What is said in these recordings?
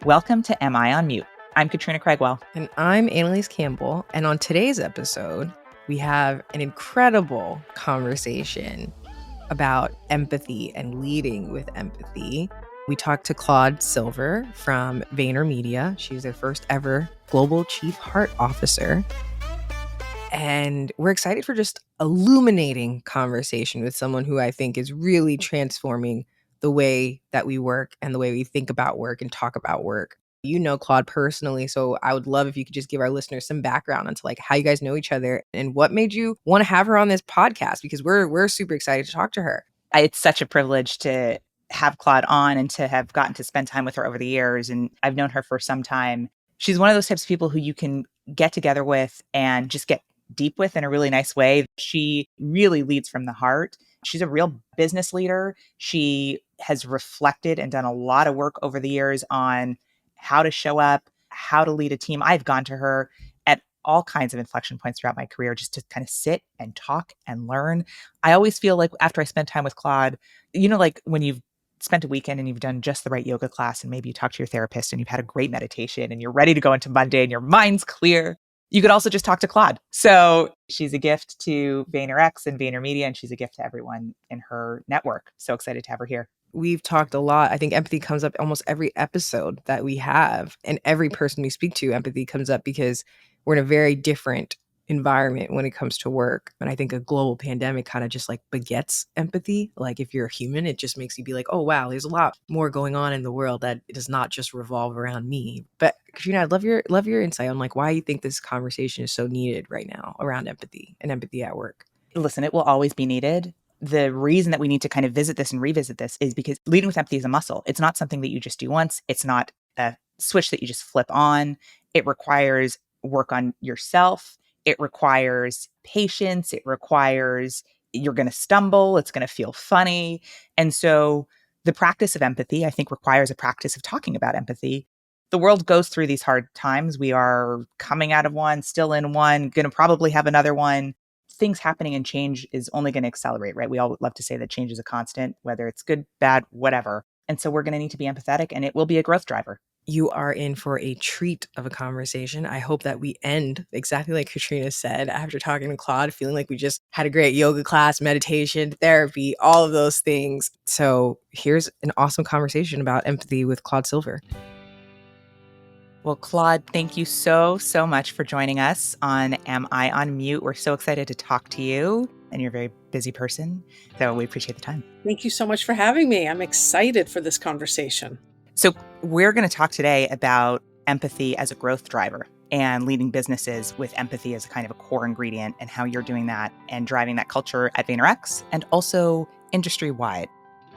Welcome to Am I on Mute? I'm Katrina Craigwell. And I'm Annelise Campbell. And on today's episode, we have an incredible conversation about empathy and leading with empathy. We talked to Claude Silver from VaynerMedia. She's their first ever global chief heart officer. And we're excited for just illuminating conversation with someone who I think is really transforming the way that we work and the way we think about work and talk about work. You know Claude personally, so I would love if you could just give our listeners some background into like how you guys know each other and what made you want to have her on this podcast, because we're super excited to talk to her. It's such a privilege to have Claude on and to have gotten to spend time with her over the years. And I've known her for some time. She's one of those types of people who you can get together with and just get deep with in a really nice way. She really leads from the heart. She's a real business leader. She has reflected and done a lot of work over the years on how to show up, how to lead a team. I've gone to her at all kinds of inflection points throughout my career just to kind of sit and talk and learn. I always feel like after I spend time with Claude, you know, like when you've spent a weekend and you've done just the right yoga class and maybe you talk to your therapist and you've had a great meditation and you're ready to go into Monday and your mind's clear. You could also just talk to Claude. So she's a gift to VaynerX and VaynerMedia, and she's a gift to everyone in her network. So excited to have her here. We've talked a lot. I think empathy comes up almost every episode that we have, and every person we speak to, empathy comes up because we're in a very different environment when it comes to work. And I think a global pandemic kind of just like begets empathy. Like if you're a human, it just makes you be like, oh, wow, there's a lot more going on in the world that does not just revolve around me. But Katrina, I'd love your insight on like why you think this conversation is so needed right now around empathy and empathy at work. Listen, it will always be needed. The reason that we need to kind of visit this and revisit this is because leading with empathy is a muscle. It's not something that you just do once. It's not a switch that you just flip on. It requires work on yourself. It requires patience. It requires you're going to stumble. It's going to feel funny. And so the practice of empathy, I think, requires a practice of talking about empathy. The world goes through these hard times. We are coming out of one, still in one, going to probably have another one. Things happening and change is only going to accelerate, right? We all love to say that change is a constant, whether it's good, bad, whatever. And so we're going to need to be empathetic, and it will be a growth driver. You are in for a treat of a conversation. I hope that we end exactly like Katrina said, after talking to Claude, feeling like we just had a great yoga class, meditation, therapy, all of those things. So here's an awesome conversation about empathy with Claude Silver. Well, Claude, thank you so much for joining us on Am I on Mute? We're so excited to talk to you, and you're a very busy person, so we appreciate the time. Thank you so much for having me. I'm excited for this conversation. So we're going to talk today about empathy as a growth driver and leading businesses with empathy as a kind of a core ingredient, and how you're doing that and driving that culture at VaynerX and also industry-wide.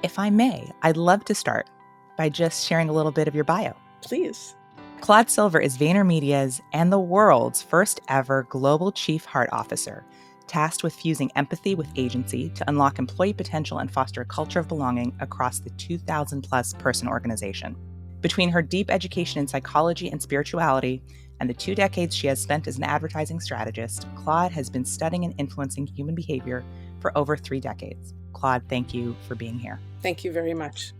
If I may, I'd love to start by just sharing a little bit of your bio. Please. Claude Silver is VaynerMedia's and the world's first ever global chief heart officer, tasked with fusing empathy with agency to unlock employee potential and foster a culture of belonging across the 2,000-plus person organization. Between her deep education in psychology and spirituality and the 2 decades she has spent as an advertising strategist, Claude has been studying and influencing human behavior for over 3 decades. Claude, thank you for being here. Thank you very much.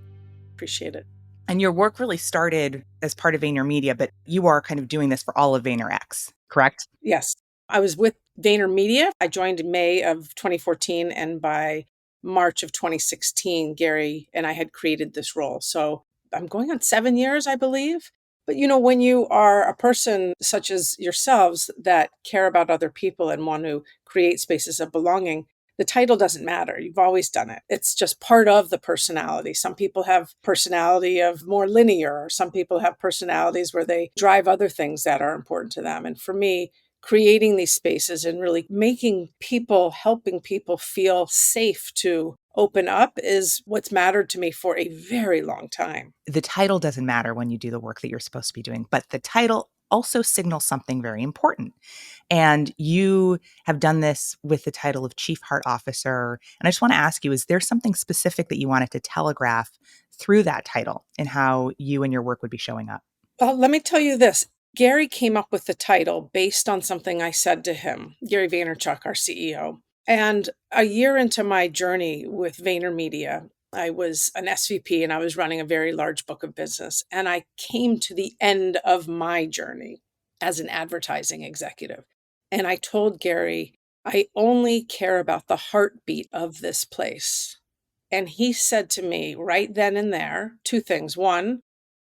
Appreciate it. And your work really started as part of VaynerMedia, but you are kind of doing this for all of VaynerX, correct? Yes. I was with VaynerMedia. I joined in May of 2014, and by March of 2016, Gary and I had created this role. So I'm going on 7 years, I believe. But you know, when you are a person such as yourselves that care about other people and want to create spaces of belonging, the title doesn't matter. You've always done it. It's just part of the personality. Some people have personality of more linear, or some people have personalities where they drive other things that are important to them. And for me, creating these spaces and really making people, helping people feel safe to open up is what's mattered to me for a very long time. The title doesn't matter when you do the work that you're supposed to be doing, but the title also signals something very important. And you have done this with the title of Chief Heart Officer. And I just want to ask you, is there something specific that you wanted to telegraph through that title and how you and your work would be showing up? Well, let me tell you this. Gary came up with the title based on something I said to him, Gary Vaynerchuk, our CEO. And a year into my journey with VaynerMedia, I was an SVP and I was running a very large book of business. And I came to the end of my journey as an advertising executive. And I told Gary, I only care about the heartbeat of this place. And he said to me right then and there two things. One,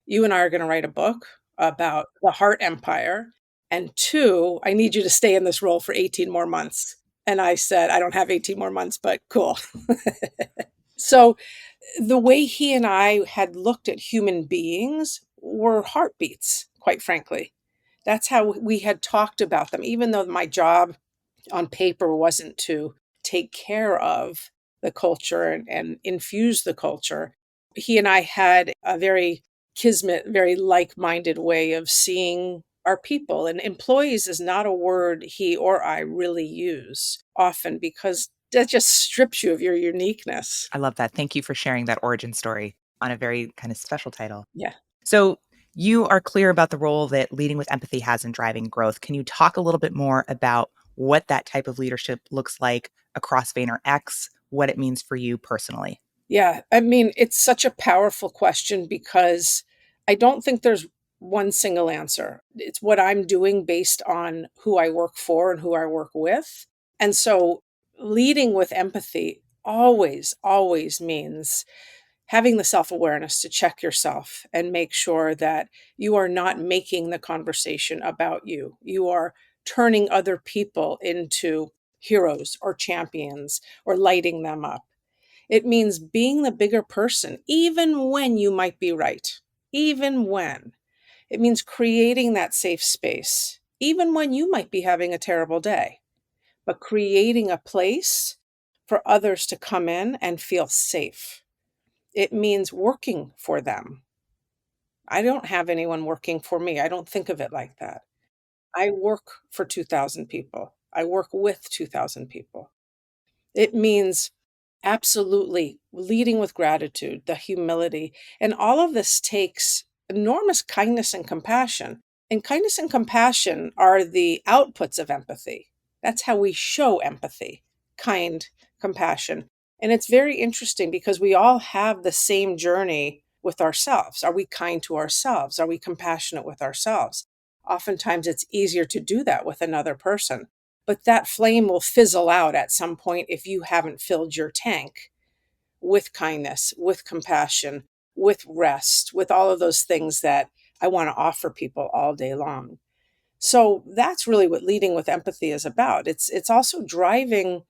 you and I are going to write a book about the heart empire. And two, I need you to stay in this role for 18 more months. And I said, I don't have 18 more months, but cool. So the way he and I had looked at human beings were heartbeats, quite frankly. That's how we had talked about them, even though my job on paper wasn't to take care of the culture and infuse the culture. He and I had a very kismet, very like minded way of seeing our people. And employees is not a word he or I really use often because that just strips you of your uniqueness. I love that. Thank you for sharing that origin story on a very kind of special title. Yeah. So, you are clear about the role that leading with empathy has in driving growth. Can you talk a little bit more about what that type of leadership looks like across VaynerX, what it means for you personally? Yeah. I mean, it's such a powerful question because I don't think there's one single answer. It's what I'm doing based on who I work for and who I work with. And so leading with empathy always, always means having the self awareness to check yourself and make sure that you are not making the conversation about you. You are turning other people into heroes or champions or lighting them up. It means being the bigger person, even when you might be right, even when. It means creating that safe space, even when you might be having a terrible day, but creating a place for others to come in and feel safe. It means working for them. I don't have anyone working for me. I don't think of it like that. I work for 2,000 people. I work with 2,000 people. It means absolutely leading with gratitude, the humility. And all of this takes enormous kindness and compassion. And kindness and compassion are the outputs of empathy. That's how we show empathy, kind, compassion. And it's very interesting because we all have the same journey with ourselves. Are we kind to ourselves? Are we compassionate with ourselves? Oftentimes, it's easier to do that with another person. But that flame will fizzle out at some point if you haven't filled your tank with kindness, with compassion, with rest, with all of those things that I want to offer people all day long. So that's really what leading with empathy is about. It's also driving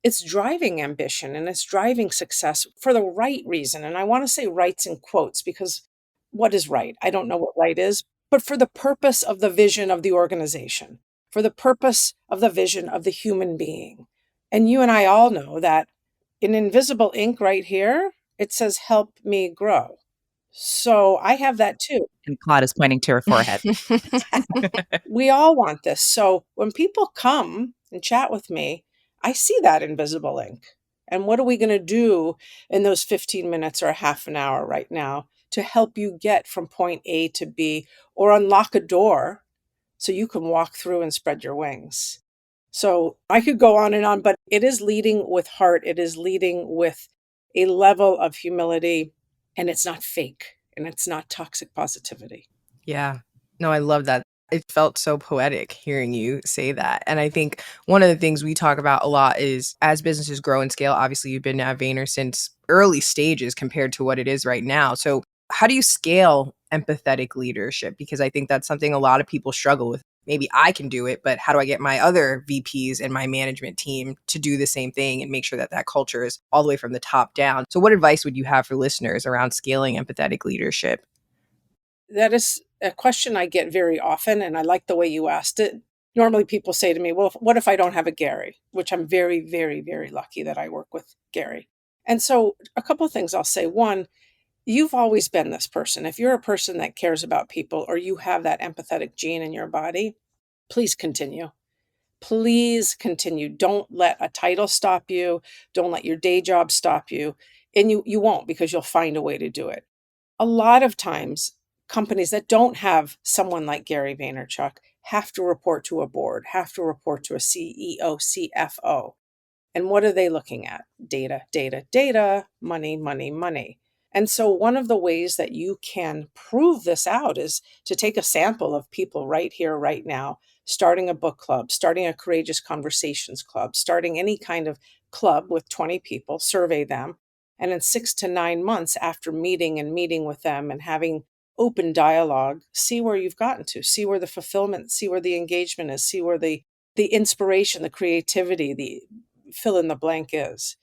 it's driving ambition and it's driving success for the right reason. And I want to say rights in quotes because what is right? I don't know what right is, but for the purpose of the vision of the organization, for the purpose of the vision of the human being. And you and I all know that in invisible ink right here, it says, help me grow. So I have that too. And Claude is pointing to her forehead. We all want this. So when people come and chat with me, I see that invisible ink. And what are we going to do in those 15 minutes or a half an hour right now to help you get from point A to B or unlock a door so you can walk through and spread your wings? So I could go on, but it is leading with heart. It is leading with a level of humility, and it's not fake and it's not toxic positivity. Yeah. No, I love that. It felt so poetic hearing you say that. And I think one of the things we talk about a lot is as businesses grow and scale, obviously you've been at Vayner since early stages compared to what it is right now. So how do you scale empathetic leadership? Because I think that's something a lot of people struggle with. Maybe I can do it, but how do I get my other VPs and my management team to do the same thing and make sure that that culture is all the way from the top down? So what advice would you have for listeners around scaling empathetic leadership? That is a question I get very often, and I like the way you asked it. Normally, people say to me, well, what if I don't have a Gary? Which I'm very, very, very lucky that I work with Gary. And so, a couple of things I'll say. One, you've always been this person. If you're a person that cares about people or you have that empathetic gene in your body, please continue. Please continue. Don't let a title stop you. Don't let your day job stop you. And you won't because you'll find a way to do it. A lot of times, companies that don't have someone like Gary Vaynerchuk have to report to a board, have to report to a CEO, CFO. And what are they looking at? Data, data, data, money, money, money. And so one of the ways that you can prove this out is to take a sample of people right here, right now, starting a book club, starting a courageous conversations club, starting any kind of club with 20 people, survey them. And in 6 to 9 months after meeting with them and having open dialogue, see where you've gotten to, see where the fulfillment, see where the engagement is, see where the inspiration, the creativity, the fill in the blank is.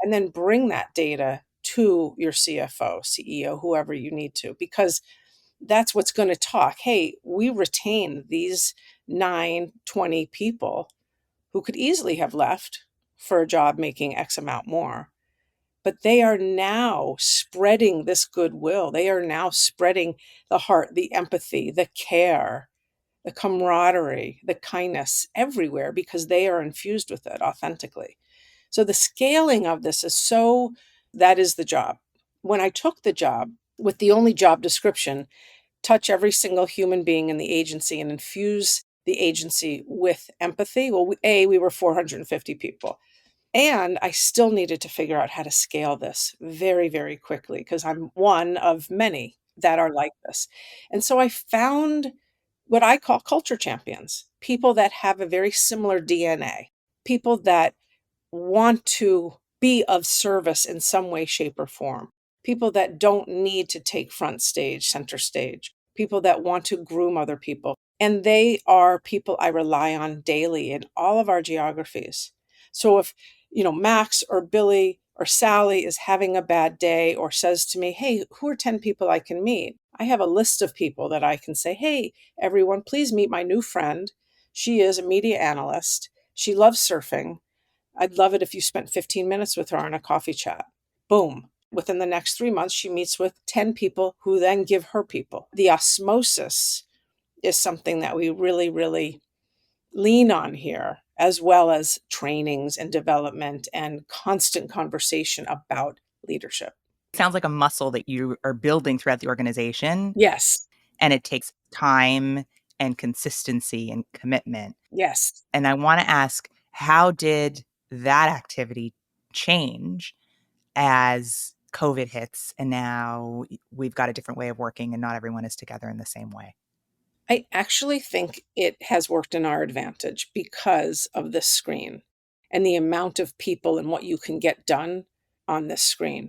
And then bring that data to your CFO, CEO, whoever you need to, because that's what's going to talk. Hey, we retain these 9, 20 people who could easily have left for a job making X amount more. But they are now spreading this goodwill. They are now spreading the heart, the empathy, the care, the camaraderie, the kindness everywhere because they are infused with it authentically. So the scaling of this is that is the job. When I took the job with the only job description, touch every single human being in the agency and infuse the agency with empathy. Well, we were 450 people. And I still needed to figure out how to scale this very, very quickly because I'm one of many that are like this. And so I found what I call culture champions, people that have a very similar DNA, people that want to be of service in some way, shape, or form, people that don't need to take front stage, center stage, people that want to groom other people. And they are people I rely on daily in all of our geographies. So if, Max or Billy or Sally is having a bad day or says to me, hey, who are 10 people I can meet? I have a list of people that I can say, hey, everyone, please meet my new friend. She is a media analyst. She loves surfing. I'd love it if you spent 15 minutes with her on a coffee chat. Boom. Within the next 3 months, she meets with 10 people who then give her people. The osmosis is something that we really, really lean on here, as well as trainings and development and constant conversation about leadership. Sounds like a muscle that you are building throughout the organization, Yes. and it takes time and consistency and commitment. Yes. And I want to ask, how did that activity change as COVID hits and now we've got a different way of working and not everyone is together in the same way? I actually think it has worked in our advantage because of this screen and the amount of people and what you can get done on this screen.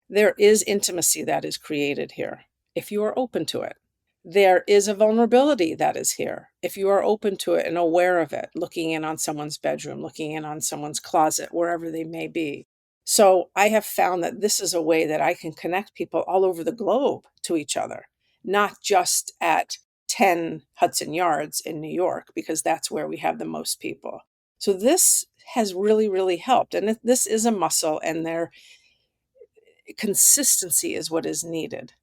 There is intimacy that is created here if you are open to it. There is a vulnerability that is here if you are open to it and aware of it, looking in on someone's bedroom, looking in on someone's closet, wherever they may be. So I have found that this is a way that I can connect people all over the globe to each other, not just at 10 Hudson Yards in New York, because that's where we have the most people. So this has really, really helped. And this is a muscle, and their consistency is what is needed.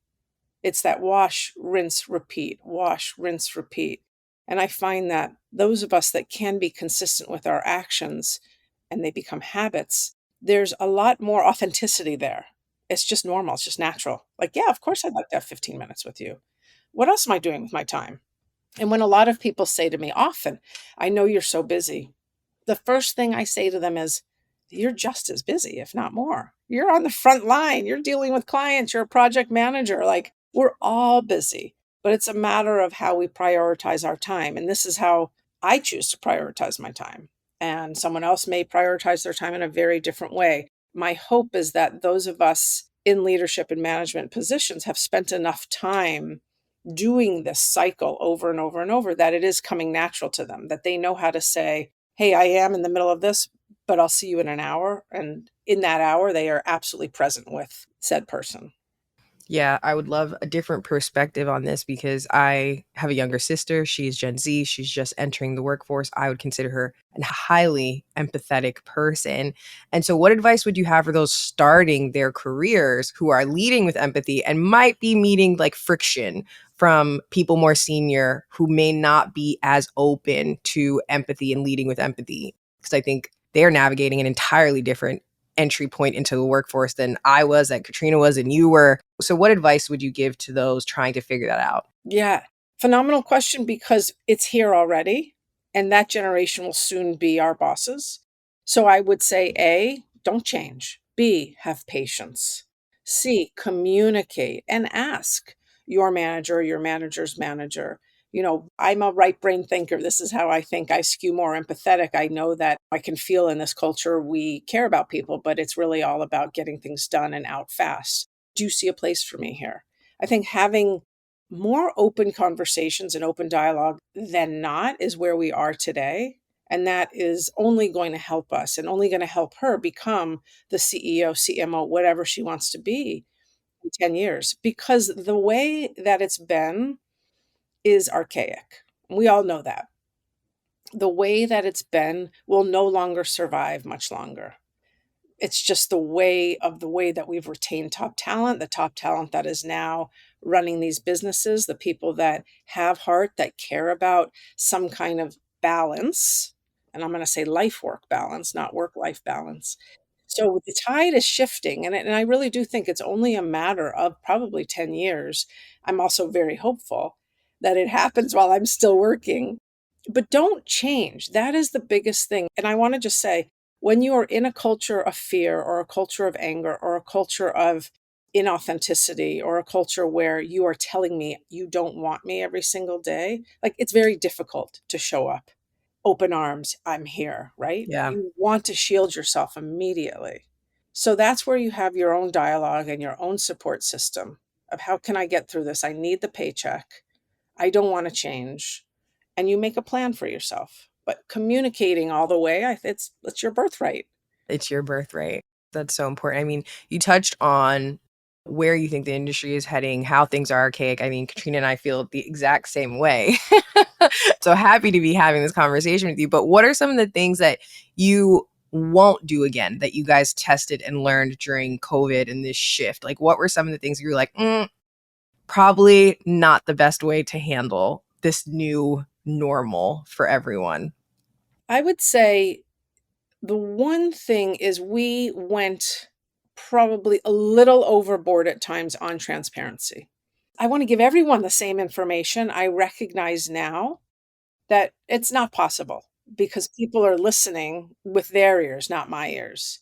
It's that wash, rinse, repeat, wash, rinse, repeat. And I find that those of us that can be consistent with our actions and they become habits, there's a lot more authenticity there. It's just normal. It's just natural. Like, yeah, of course I'd like to have 15 minutes with you. What else am I doing with my time? And when a lot of people say to me often, I know you're so busy, the first thing I say to them is, you're just as busy, if not more. You're on the front line. You're dealing with clients. You're a project manager. Like, we're all busy, but it's a matter of how we prioritize our time. And this is how I choose to prioritize my time. And someone else may prioritize their time in a very different way. My hope is that those of us in leadership and management positions have spent enough time doing this cycle over and over and over that it is coming natural to them, that they know how to say, hey, I am in the middle of this, but I'll see you in an hour. And in that hour, they are absolutely present with said person. Yeah, I would love a different perspective on this because I have a younger sister. She's Gen Z. She's just entering the workforce. I would consider her a highly empathetic person. And so, what advice would you have for those starting their careers who are leading with empathy and might be meeting like friction from people more senior who may not be as open to empathy and leading with empathy? Because I think they're navigating an entirely different entry point into the workforce than I was, that Katrina was, and you were. So what advice would you give to those trying to figure that out? Yeah, phenomenal question because it's here already. And that generation will soon be our bosses. So I would say A, don't change. B, have patience. C, communicate and ask your manager, your manager's manager. I'm a right brain thinker. This is how I think. I skew more empathetic. I know that I can feel in this culture we care about people, but it's really all about getting things done and out fast. Do you see a place for me here? I think having more open conversations and open dialogue than not is where we are today. And that is only going to help us and only going to help her become the CEO, CMO, whatever she wants to be in 10 years. Because the way that it's been is archaic. We all know that. The way that it's been will no longer survive much longer. It's just the way that we've retained top talent, the top talent that is now running these businesses, the people that have heart, that care about some kind of balance. And I'm going to say life work balance, not work life balance. So the tide is shifting, and I really do think it's only a matter of probably 10 years. I'm also very hopeful that it happens while I'm still working. But don't change. That is the biggest thing. And I want to just say, when you are in a culture of fear or a culture of anger or a culture of inauthenticity or a culture where you are telling me you don't want me every single day, like it's very difficult to show up. Open arms, I'm here, right? Yeah. You want to shield yourself immediately. So that's where you have your own dialogue and your own support system of how can I get through this? I need the paycheck. I don't want to change. And you make a plan for yourself. But communicating all the way, it's your birthright. It's your birthright. That's so important. I mean, you touched on where you think the industry is heading, how things are archaic. I mean, Katrina and I feel the exact same way. So happy to be having this conversation with you. But what are some of the things that you won't do again that you guys tested and learned during COVID and this shift? Like, what were some of the things you were like, probably not the best way to handle this new normal for everyone? I would say the one thing is we went probably a little overboard at times on transparency. I want to give everyone the same information. I recognize now that it's not possible because people are listening with their ears, not my ears.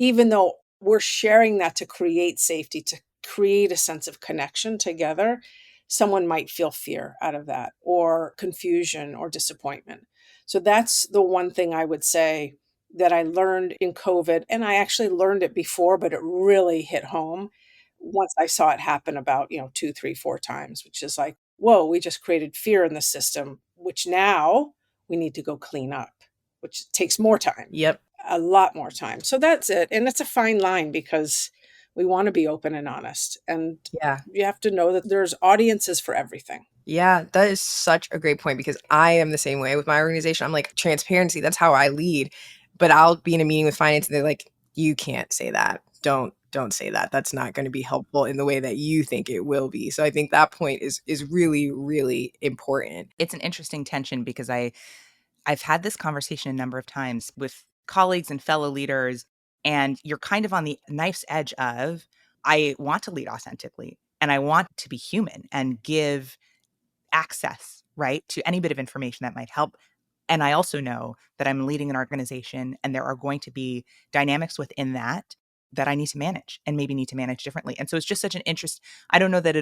Even though we're sharing that to create safety, to create a sense of connection together, someone might feel fear out of that or confusion or disappointment. So that's the one thing I would say that I learned in COVID. And I actually learned it before, but it really hit home once I saw it happen about, 2, 3, 4 times, which is like, whoa, we just created fear in the system, which now we need to go clean up, which takes more time, Yep. a lot more time. So that's it. And it's a fine line because we want to be open and honest. And Yeah. you have to know that there's audiences for everything. Yeah, that is such a great point because I am the same way with my organization. I'm like, transparency, that's how I lead. But I'll be in a meeting with finance and they're like, you can't say that. Don't say that. That's not going to be helpful in the way that you think it will be. So I think that point is really, really important. It's an interesting tension because I've had this conversation a number of times with colleagues and fellow leaders, and you're kind of on the knife's edge of, I want to lead authentically and I want to be human and give access, right, to any bit of information that might help. And I also know that I'm leading an organization and there are going to be dynamics within that I need to manage and maybe need to manage differently. And so it's just such an interest. I don't know that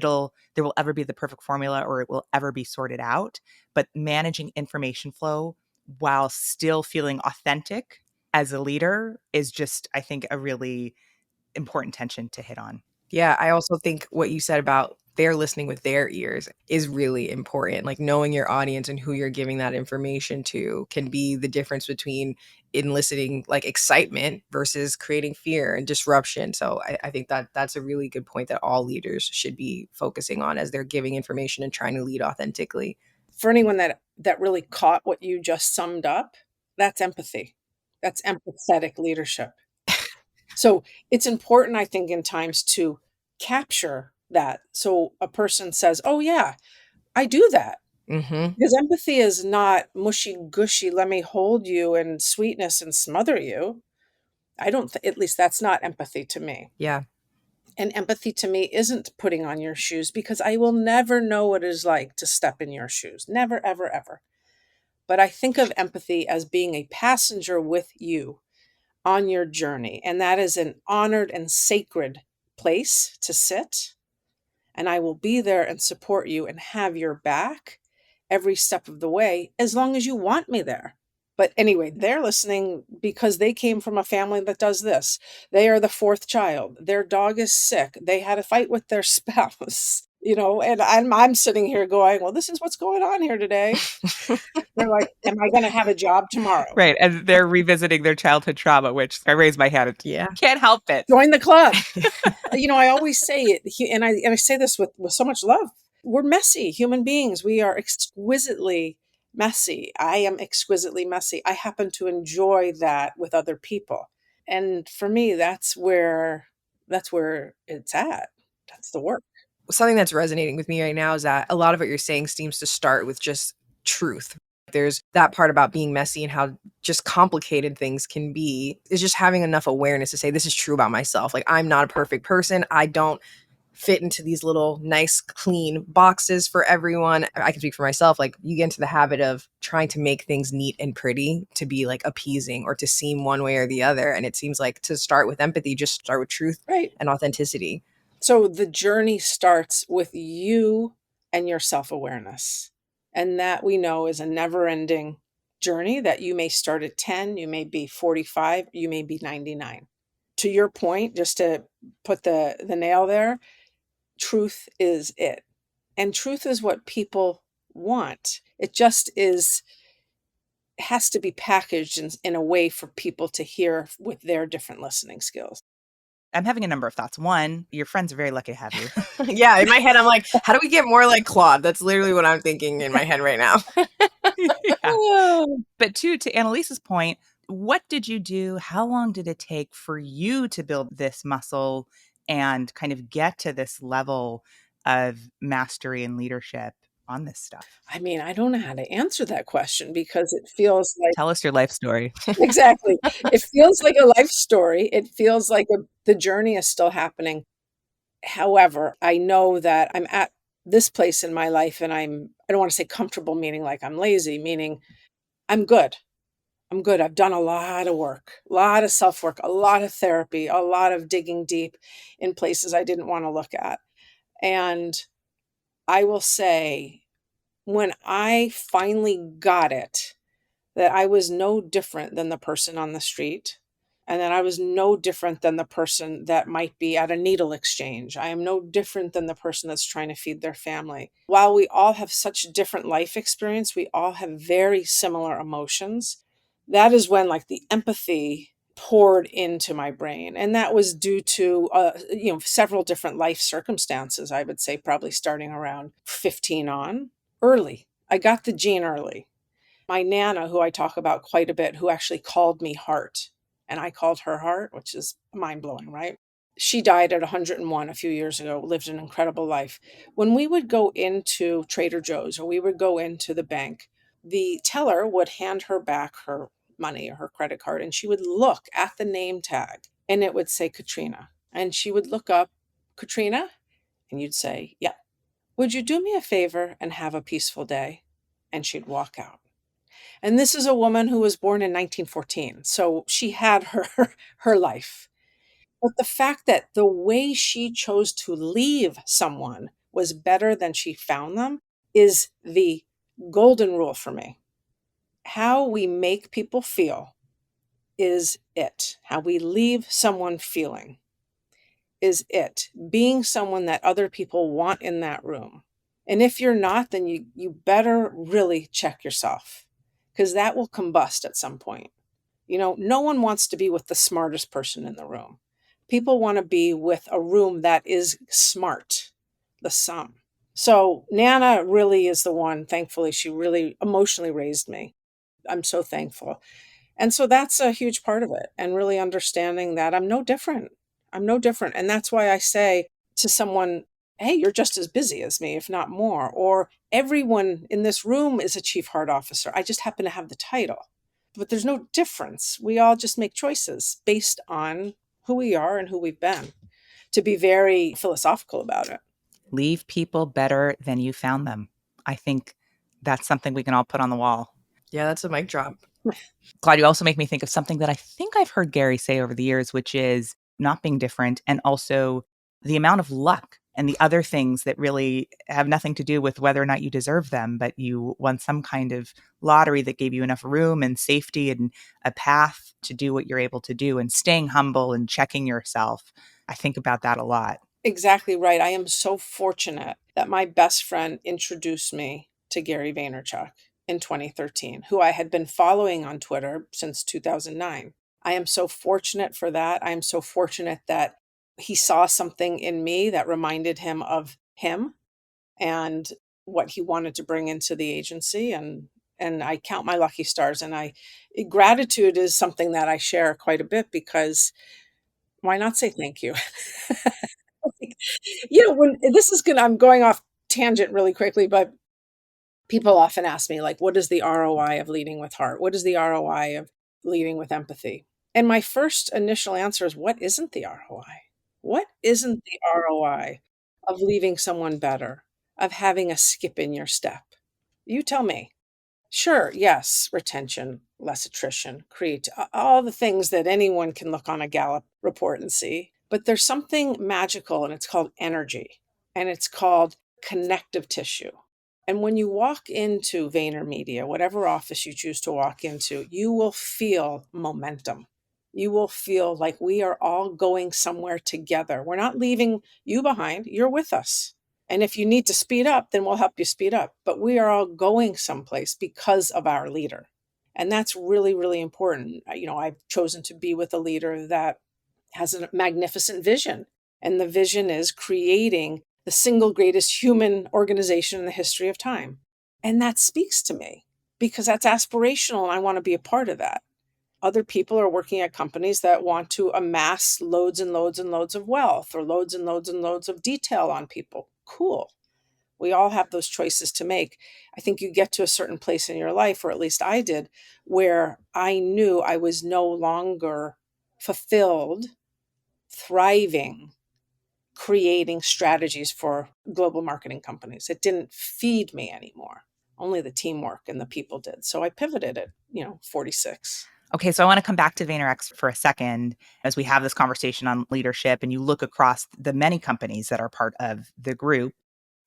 there will ever be the perfect formula or it will ever be sorted out, but managing information flow while still feeling authentic as a leader is just, I think, a really important tension to hit on. Yeah, I also think what you said about they're listening with their ears is really important. Like knowing your audience and who you're giving that information to can be the difference between eliciting like excitement versus creating fear and disruption. So I think that that's a really good point that all leaders should be focusing on as they're giving information and trying to lead authentically. For anyone that really caught what you just summed up, that's empathy. That's empathetic leadership. So it's important, I think, in times to capture that. So a person says, oh, yeah, I do that. Hmm. Because empathy is not mushy gushy, let me hold you and sweetness and smother you. I don't, at least that's not empathy to me. Yeah. And empathy to me isn't putting on your shoes because I will never know what it is like to step in your shoes. Never, ever, ever. But I think of empathy as being a passenger with you. on your journey. And that is an honored and sacred place to sit. And I will be there and support you and have your back every step of the way, as long as you want me there. But anyway, they're listening because they came from a family that does this. They are the fourth child. Their dog is sick. They had a fight with their spouse, and I'm sitting here going, well, this is what's going on here today. They're like, am I going to have a job tomorrow? Right. And they're revisiting their childhood trauma, which I raise my hand. Yeah. Can't help it. Join the club. I always say it, and I say this with so much love. We're messy human beings. We are exquisitely messy. I am exquisitely messy. I happen to enjoy that with other people. And for me, that's where it's at. That's the work. Something that's resonating with me right now is that a lot of what you're saying seems to start with just truth. There's that part about being messy and how just complicated things can be, is just having enough awareness to say, this is true about myself. Like, I'm not a perfect person. I don't fit into these little nice, clean boxes for everyone. I can speak for myself. Like, you get into the habit of trying to make things neat and pretty to be like appeasing or to seem one way or the other. And it seems like to start with empathy, just start with truth, right, and authenticity. So the journey starts with you and your self-awareness. And that we know is a never-ending journey that you may start at 10, you may be 45, you may be 99. To your point, just to put the nail there, truth is it. And truth is what people want. It just has to be packaged in a way for people to hear with their different listening skills. I'm having a number of thoughts. One, your friends are very lucky to have you. Yeah, in my head, I'm like, how do we get more like Claude? That's literally what I'm thinking in my head right now. Yeah. But two, to Annelise's point, what did you do? How long did it take for you to build this muscle and kind of get to this level of mastery and leadership on this stuff? I mean, I don't know how to answer that question because it feels like... Tell us your life story. Exactly. It feels like a life story. It feels like the journey is still happening. However, I know that I'm at this place in my life and I don't want to say comfortable, meaning like I'm lazy, meaning I'm good. I'm good. I've done a lot of work, a lot of self-work, a lot of therapy, a lot of digging deep in places I didn't want to look at. And I will say, when I finally got it, that I was no different than the person on the street, and that I was no different than the person that might be at a needle exchange. I am no different than the person that's trying to feed their family. While we all have such different life experience, we all have very similar emotions. That is when like the empathy poured into my brain. And that was due to, several different life circumstances, I would say probably starting around 15 on, early. I got the gene early. My Nana, who I talk about quite a bit, who actually called me Heart, and I called her Heart, which is mind-blowing, right? She died at 101 a few years ago, lived an incredible life. When we would go into Trader Joe's or we would go into the bank, the teller would hand her back her money or her credit card, and she would look at the name tag, and it would say Katrina. And she would look up, Katrina, and you'd say, yeah. Would you do me a favor and have a peaceful day? And she'd walk out. And this is a woman who was born in 1914. So she had her life. But the fact that the way she chose to leave someone was better than she found them is the golden rule for me. How we make people feel is it. How we leave someone feeling is it. Being someone that other people want in that room. And if you're not, then you better really check yourself, because that will combust at some point. No one wants to be with the smartest person in the room. People want to be with a room that is smart, the sum. So Nana really is the one, thankfully, she really emotionally raised me. I'm so thankful. And so that's a huge part of it. And really understanding that I'm no different. I'm no different. And that's why I say to someone, hey, you're just as busy as me, if not more. Or everyone in this room is a chief heart officer. I just happen to have the title. But there's no difference. We all just make choices based on who we are and who we've been, to be very philosophical about it. Leave people better than you found them. I think that's something we can all put on the wall. Yeah, that's a mic drop. Claude, you also make me think of something that I think I've heard Gary say over the years, which is not being different and also the amount of luck and the other things that really have nothing to do with whether or not you deserve them, but you won some kind of lottery that gave you enough room and safety and a path to do what you're able to do and staying humble and checking yourself. I think about that a lot. Exactly right. I am so fortunate that my best friend introduced me to Gary Vaynerchuk in 2013, who I had been following on Twitter since 2009. I am so fortunate for that. I am so fortunate that he saw something in me that reminded him of him and what he wanted to bring into the agency, and I count my lucky stars, and I gratitude is something that I share quite a bit because why not say thank you? When this is gonna I'm going off tangent really quickly, but people often ask me, like, what is the ROI of leading with heart? What is the ROI of leading with empathy? And my first initial answer is, what isn't the ROI? What isn't the ROI of leaving someone better, of having a skip in your step? You tell me. Sure, yes, retention, less attrition, create all the things that anyone can look on a Gallup report and see. But there's something magical, and it's called energy, and it's called connective tissue. And when you walk into VaynerMedia, whatever office you choose to walk into, you will feel momentum. You will feel like we are all going somewhere together. We're not leaving you behind, you're with us. And if you need to speed up, then we'll help you speed up. But we are all going someplace because of our leader. And that's really, really important. I've chosen to be with a leader that has a magnificent vision. And the vision is creating the single greatest human organization in the history of time. And that speaks to me because that's aspirational and I want to be a part of that. Other people are working at companies that want to amass loads and loads and loads of wealth or loads and loads and loads of detail on people. Cool. We all have those choices to make. I think you get to a certain place in your life, or at least I did, where I knew I was no longer fulfilled, thriving, creating strategies for global marketing companies. It didn't feed me anymore. Only the teamwork and the people did. So I pivoted at, 46. Okay, so I want to come back to VaynerX for a second as we have this conversation on leadership and you look across the many companies that are part of the group.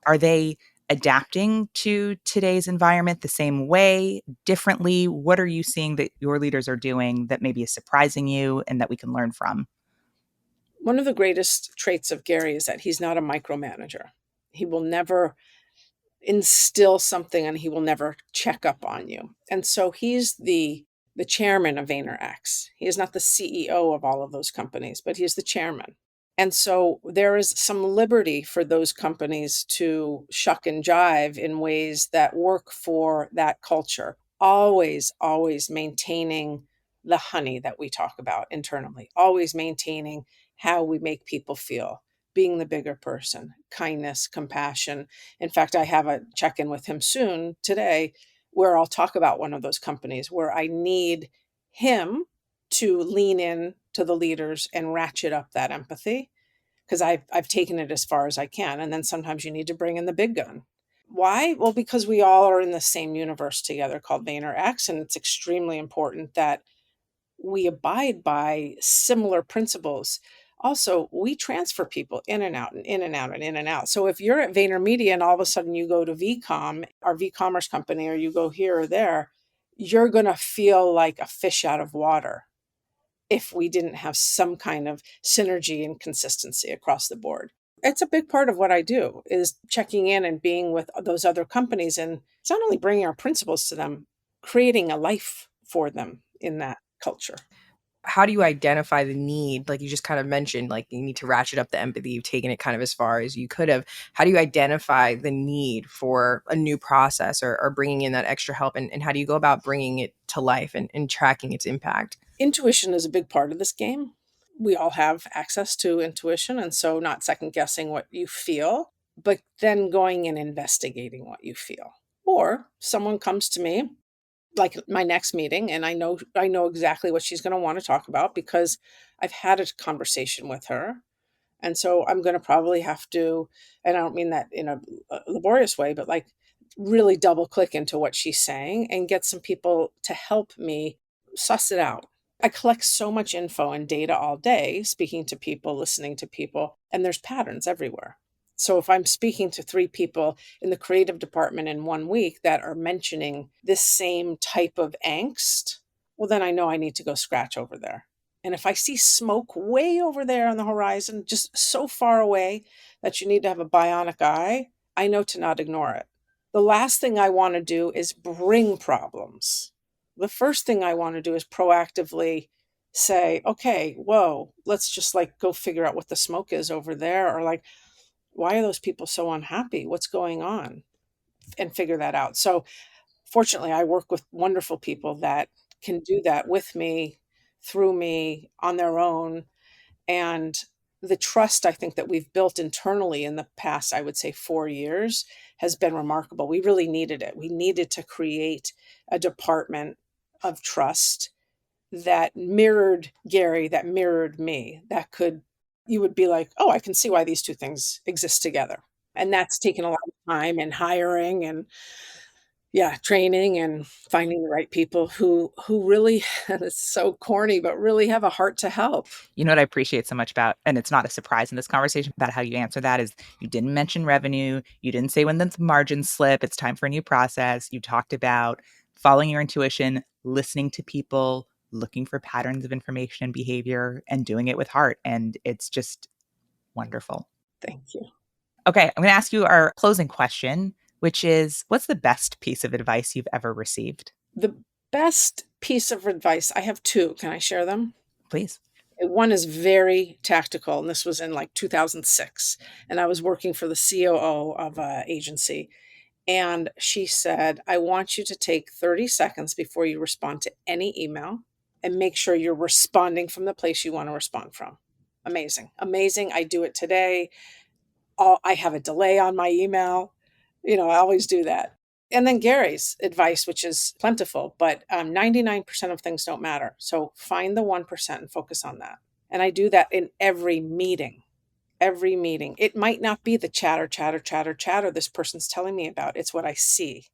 Are they adapting to today's environment the same way, differently? What are you seeing that your leaders are doing that maybe is surprising you and that we can learn from? One of the greatest traits of Gary is that he's not a micromanager. He will never instill something and he will never check up on you. And so he's the chairman of VaynerX. He is not the CEO of all of those companies, but he is the chairman. And so there is some liberty for those companies to shuck and jive in ways that work for that culture. Always, always maintaining the honey that we talk about internally, always maintaining how we make people feel, being the bigger person, kindness, compassion. In fact, I have a check in with him soon today where I'll talk about one of those companies where I need him to lean in to the leaders and ratchet up that empathy because I've taken it as far as I can. And then sometimes you need to bring in the big gun. Why? Well, because we all are in the same universe together called VaynerX, and it's extremely important that we abide by similar principles. Also, we transfer people in and out and in and out and in and out. So if you're at VaynerMedia and all of a sudden you go to VCom, our V-commerce company, or you go here or there, you're going to feel like a fish out of water if we didn't have some kind of synergy and consistency across the board. It's a big part of what I do is checking in and being with those other companies. And it's not only bringing our principles to them, creating a life for them in that culture. How do you identify the need? Like you just kind of mentioned, like you need to ratchet up the empathy. You've taken it kind of as far as you could have. How do you identify the need for a new process or bringing in that extra help? And how do you go about bringing it to life and tracking its impact? Intuition is a big part of this game. We all have access to intuition. And so not second guessing what you feel, but then going and investigating what you feel. Or someone comes to me like my next meeting and I know exactly what she's going to want to talk about because I've had a conversation with her. And so I'm going to probably have to, and I don't mean that in a laborious way, but like really double click into what she's saying and get some people to help me suss it out. I collect so much info and data all day, speaking to people, listening to people, and there's patterns everywhere. So if I'm speaking to 3 people in the creative department in 1 week that are mentioning this same type of angst, well, then I know I need to go scratch over there. And if I see smoke way over there on the horizon, just so far away that you need to have a bionic eye, I know to not ignore it. The last thing I want to do is bring problems. The first thing I want to do is proactively say, okay, whoa, let's just like go figure out what the smoke is over there. Or like, why are those people so unhappy? What's going on? And figure that out. So fortunately, I work with wonderful people that can do that with me, through me, on their own. And the trust I think that we've built internally in the past, I would say 4 years, has been remarkable. We really needed it. We needed to create a department of trust that mirrored Gary, that mirrored me, that could, you would be like, oh, I can see why these two things exist together. And that's taken a lot of time and hiring and yeah, training and finding the right people who really it's so corny, but really have a heart to help. You know what I appreciate so much about, and it's not a surprise in this conversation about how you answer that, is you didn't mention revenue. You didn't say when the margins slip, it's time for a new process. You talked about following your intuition, listening to people, looking for patterns of information and behavior, and doing it with heart. And it's just wonderful. Thank you. Okay, I'm going to ask you our closing question, which is, what's the best piece of advice you've ever received? The best piece of advice, I have 2. Can I share them? Please. One is very tactical, and this was in like 2006. And I was working for the COO of an agency. And she said, I want you to take 30 seconds before you respond to any email and make sure you're responding from the place you want to respond from. Amazing. Amazing. I do it today. I have a delay on my email. I always do that. And then Gary's advice, which is plentiful, but 99% of things don't matter. So find the 1% and focus on that. And I do that in every meeting. Every meeting. It might not be the chatter this person's telling me about. It's what I see.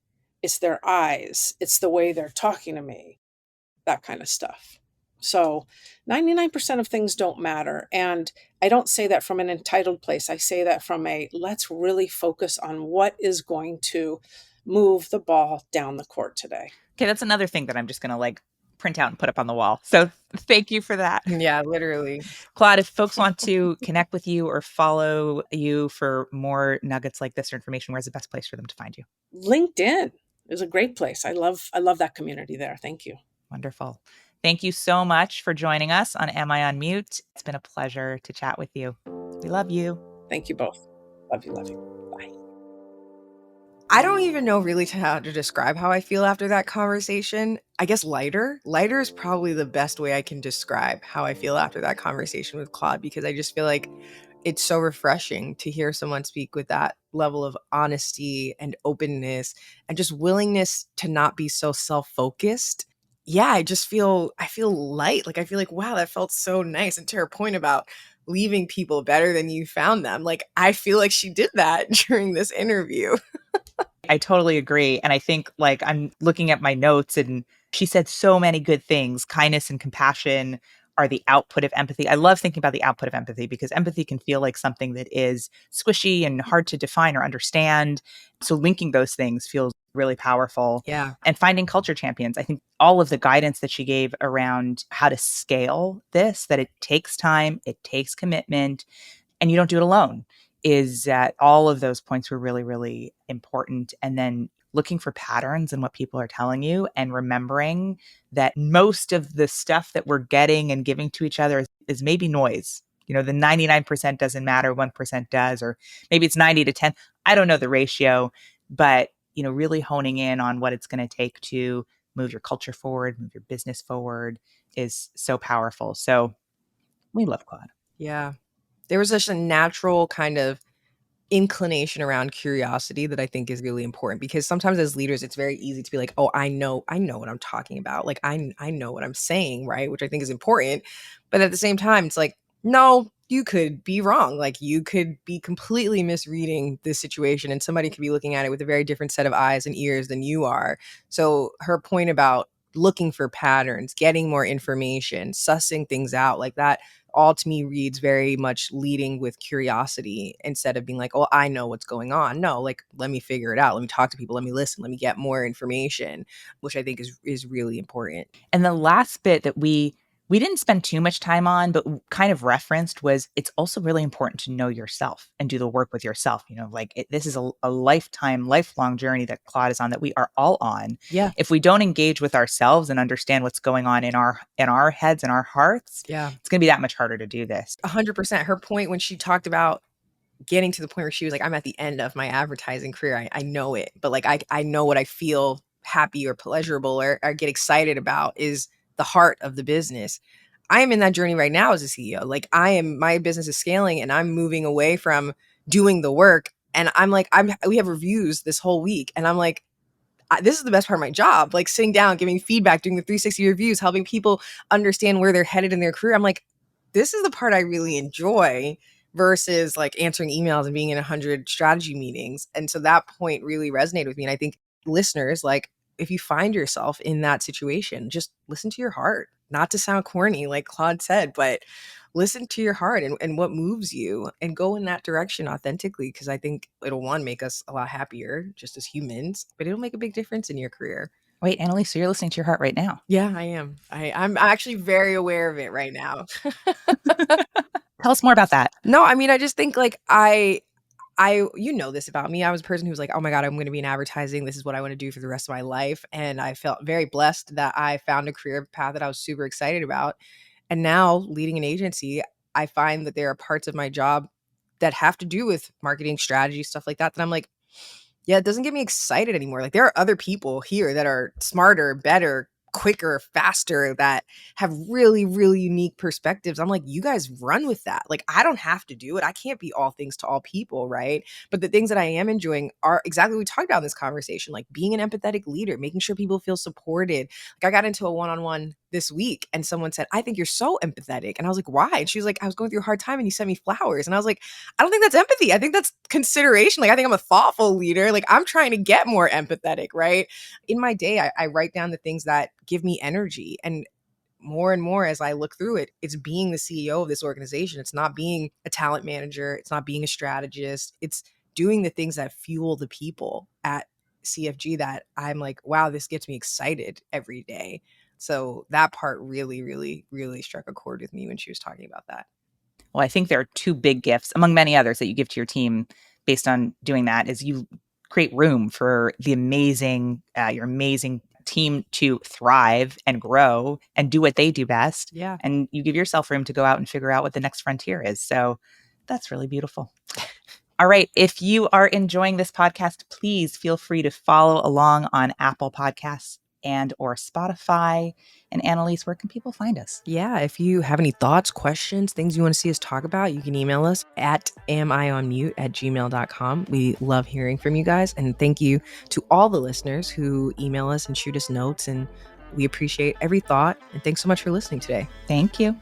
It's their eyes. It's the way they're talking to me. That kind of stuff. So 99% of things don't matter. And I don't say that from an entitled place. I say that from let's really focus on what is going to move the ball down the court today. Okay, that's another thing that I'm just going to like print out and put up on the wall. So thank you for that. Yeah, literally. Claude, if folks want to connect with you or follow you for more nuggets like this or information, where's the best place for them to find you? LinkedIn is a great place. I love that community there. Thank you. Wonderful. Thank you so much for joining us on Am I on Mute? It's been a pleasure to chat with you. We love you. Thank you both. Love you. Love you. Bye. I don't even know really how to describe how I feel after that conversation. I guess lighter. Lighter is probably the best way I can describe how I feel after that conversation with Claude, because I just feel like it's so refreshing to hear someone speak with that level of honesty and openness and just willingness to not be so self-focused. Yeah, I feel light. Like I feel like, wow, that felt so nice. And to her point about leaving people better than you found them, like I feel like she did that during this interview. I totally agree. And I think like I'm looking at my notes and she said so many good things. Kindness and compassion are the output of empathy. I love thinking about the output of empathy because empathy can feel like something that is squishy and hard to define or understand. So linking those things feels really powerful. Yeah. And finding culture champions. I think all of the guidance that she gave around how to scale this, that it takes time, it takes commitment, and you don't do it alone, is that all of those points were really, really important. And then looking for patterns in what people are telling you and remembering that most of the stuff that we're getting and giving to each other is maybe noise. The 99% doesn't matter, 1% does, or maybe it's 90 to 10. I don't know the ratio, but, really honing in on what it's going to take to move your culture forward, move your business forward is so powerful. So we love Claude. Yeah. There was such a natural kind of inclination around curiosity that I think is really important, because sometimes as leaders, it's very easy to be like, oh, I know what I'm talking about. Like, I know what I'm saying, right? Which I think is important. But at the same time, it's like, No, you could be wrong. Like, you could be completely misreading this situation, and somebody could be looking at it with a very different set of eyes and ears than you are. So her point about looking for patterns, getting more information, sussing things out, like that all to me reads very much leading with curiosity instead of being like, oh, I know what's going on. No, like, let me figure it out. Let me talk to people. Let me listen. Let me get more information, which I think is really important. And the last bit that we didn't spend too much time on, but kind of referenced was it's also really important to know yourself and do the work with yourself. Like this is a lifelong journey that Claude is on, that we are all on. Yeah. If we don't engage with ourselves and understand what's going on in our heads and our hearts, Yeah. it's going to be that much harder to do this. 100%. Her point when she talked about getting to the point where she was like, I'm at the end of my advertising career. I know it, but like, I know what I feel happy or pleasurable or get excited about is the heart of the business. I am in that journey right now as a CEO. Like, my business is scaling and I'm moving away from doing the work. And I'm like, we have reviews this whole week. And I'm like, this is the best part of my job, like sitting down, giving feedback, doing the 360 reviews, helping people understand where they're headed in their career. I'm like, this is the part I really enjoy versus like answering emails and being in 100 strategy meetings. And so that point really resonated with me. And I think listeners, like, if you find yourself in that situation, just listen to your heart. Not to sound corny, like Claude said, but listen to your heart and what moves you and go in that direction authentically. Cause I think it'll, one, make us a lot happier just as humans, but it'll make a big difference in your career. Wait, Annelise, so you're listening to your heart right now? Yeah, I am. I'm actually very aware of it right now. Tell us more about that. No, I mean, I just think like you know this about me. I was a person who's like, oh my God, I'm going to be in advertising. This is what I want to do for the rest of my life. And I felt very blessed that I found a career path that I was super excited about. And now leading an agency, I find that there are parts of my job that have to do with marketing strategy, stuff like that I'm like, yeah, it doesn't get me excited anymore. Like, there are other people here that are smarter, better, quicker, faster, that have really, really unique perspectives. I'm like, you guys run with that. Like, I don't have to do it. I can't be all things to all people, right? But the things that I am enjoying are exactly what we talked about in this conversation, like being an empathetic leader, making sure people feel supported. Like, I got into a one-on-one this week and someone said, I think you're so empathetic. And I was like, why? And she was like, I was going through a hard time and you sent me flowers. And I was like, I don't think that's empathy. I think that's consideration. Like, I think I'm a thoughtful leader. Like, I'm trying to get more empathetic, right? In my day, I write down the things that give me energy. And more as I look through it, it's being the CEO of this organization. It's not being a talent manager. It's not being a strategist. It's doing the things that fuel the people at CFG that I'm like, wow, this gets me excited every day. So that part really, really, really struck a chord with me when she was talking about that. Well, I think there are two big gifts among many others that you give to your team based on doing that, is you create room for the your amazing team to thrive and grow and do what they do best. Yeah. And you give yourself room to go out and figure out what the next frontier is. So that's really beautiful. All right. If you are enjoying this podcast, please feel free to follow along on Apple Podcasts and or Spotify. And Annelise, where can people find us? Yeah, if you have any thoughts, questions, things you want to see us talk about, you can email us at amionmute@gmail.com. We love hearing from you guys. And thank you to all the listeners who email us and shoot us notes. And we appreciate every thought. And thanks so much for listening today. Thank you.